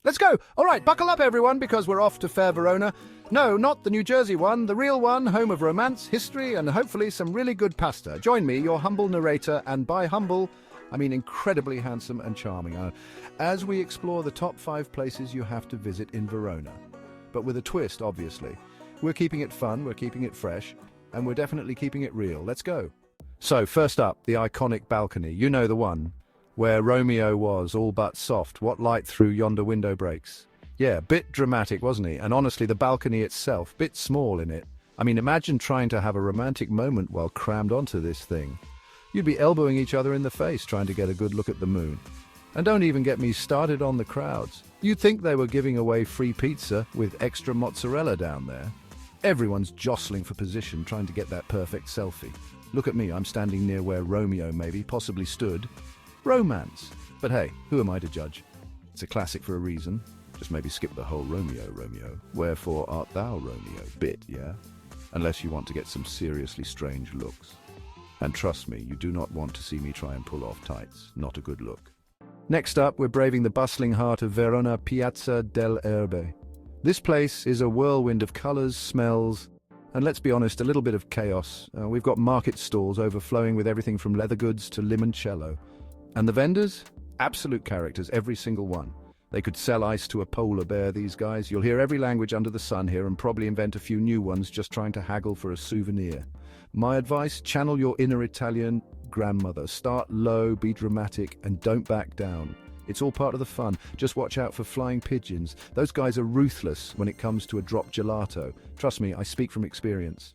Let's go! All right, buckle up, everyone, because we're off to fair Verona. No, not the New Jersey one, the real one, home of romance, history, and hopefully some really good pasta. Join me, your humble narrator, and by humble, I mean incredibly handsome and charming, as we explore the top 5 places you have to visit in Verona. But with a twist, obviously. We're keeping it fun, we're keeping it fresh, and we're definitely keeping it real. Let's go. So, first up, the iconic balcony. You know the one, where Romeo was, all but soft. What light through yonder window breaks? Yeah, bit dramatic, wasn't he? And honestly, the balcony itself, bit small in it. I mean, imagine trying to have a romantic moment while crammed onto this thing. You'd be elbowing each other in the face trying to get a good look at the moon. And don't even get me started on the crowds. You'd think they were giving away free pizza with extra mozzarella down there. Everyone's jostling for position, trying to get that perfect selfie. Look at me, I'm standing near where Romeo maybe, possibly stood. Romance. But hey, who am I to judge? It's a classic for a reason. Just maybe skip the whole Romeo, Romeo. Wherefore art thou, Romeo? Bit, yeah? Unless you want to get some seriously strange looks. And trust me, you do not want to see me try and pull off tights. Not a good look. Next up, we're braving the bustling heart of Verona Piazza dell'Erbe. This place is a whirlwind of colours, smells, and let's be honest, a little bit of chaos. We've got market stalls overflowing with everything from leather goods to limoncello. And the vendors? Absolute characters, every single one. They could sell ice to a polar bear, these guys. You'll hear every language under the sun here and probably invent a few new ones just trying to haggle for a souvenir. My advice, channel your inner Italian grandmother. Start low, be dramatic, and don't back down. It's all part of the fun. Just watch out for flying pigeons. Those guys are ruthless when it comes to a drop gelato. Trust me, I speak from experience.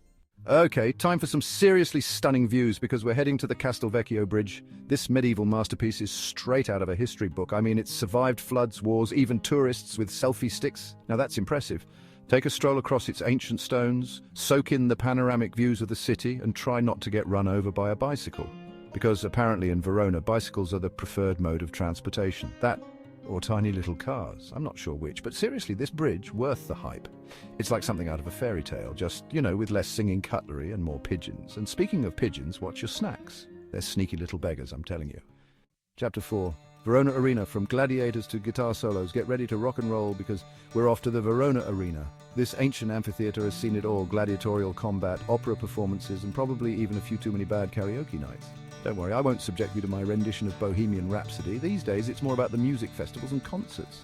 Okay, time for some seriously stunning views because we're heading to the Castelvecchio Bridge. This medieval masterpiece is straight out of a history book. I mean, it's survived floods, wars, even tourists with selfie sticks. Now that's impressive. Take a stroll across its ancient stones, soak in the panoramic views of the city, and try not to get run over by a bicycle. Because apparently in Verona, bicycles are the preferred mode of transportation. That or tiny little cars. I'm not sure which, but seriously, this bridge, worth the hype. It's like something out of a fairy tale, just, with less singing cutlery and more pigeons. And speaking of pigeons, watch your snacks. They're sneaky little beggars, I'm telling you. Chapter 4. Verona Arena. From gladiators to guitar solos, get ready to rock and roll because we're off to the Verona Arena. This ancient amphitheater has seen it all: gladiatorial combat, opera performances, and probably even a few too many bad karaoke nights. Don't worry, I won't subject you to my rendition of Bohemian Rhapsody. These days, it's more about the music festivals and concerts.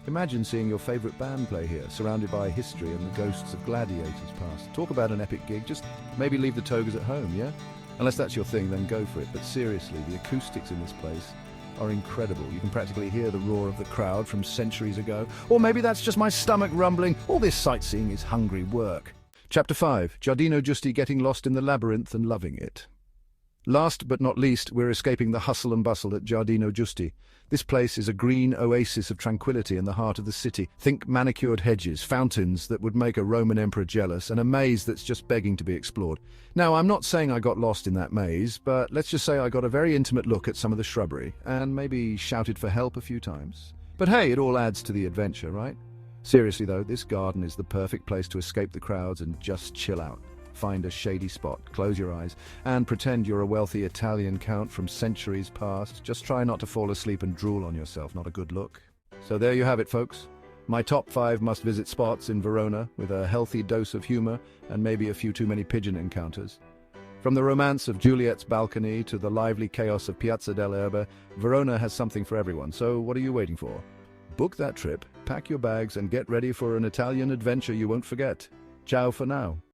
Imagine seeing your favorite band play here, surrounded by history and the ghosts of gladiators past. Talk about an epic gig. Just maybe leave the togas at home, yeah? Unless that's your thing, then go for it. But seriously, the acoustics in this place are incredible. You can practically hear the roar of the crowd from centuries ago. Or maybe that's just my stomach rumbling. All this sightseeing is hungry work. Chapter 5. Giardino Giusti getting lost in the labyrinth and loving it. Last but not least, we're escaping the hustle and bustle at Giardino Giusti. This place is a green oasis of tranquility in the heart of the city. Think manicured hedges, fountains that would make a Roman emperor jealous, and a maze that's just begging to be explored. Now, I'm not saying I got lost in that maze, but let's just say I got a very intimate look at some of the shrubbery, and maybe shouted for help a few times. But hey, it all adds to the adventure, right? Seriously though, this garden is the perfect place to escape the crowds and just chill out. Find a shady spot, close your eyes, and pretend you're a wealthy Italian count from centuries past. Just try not to fall asleep and drool on yourself, not a good look. So there you have it, folks. My top 5 must-visit spots in Verona, with a healthy dose of humor and maybe a few too many pigeon encounters. From the romance of Juliet's balcony to the lively chaos of Piazza dell'Erbe, Verona has something for everyone, so what are you waiting for? Book that trip, pack your bags, and get ready for an Italian adventure you won't forget. Ciao for now.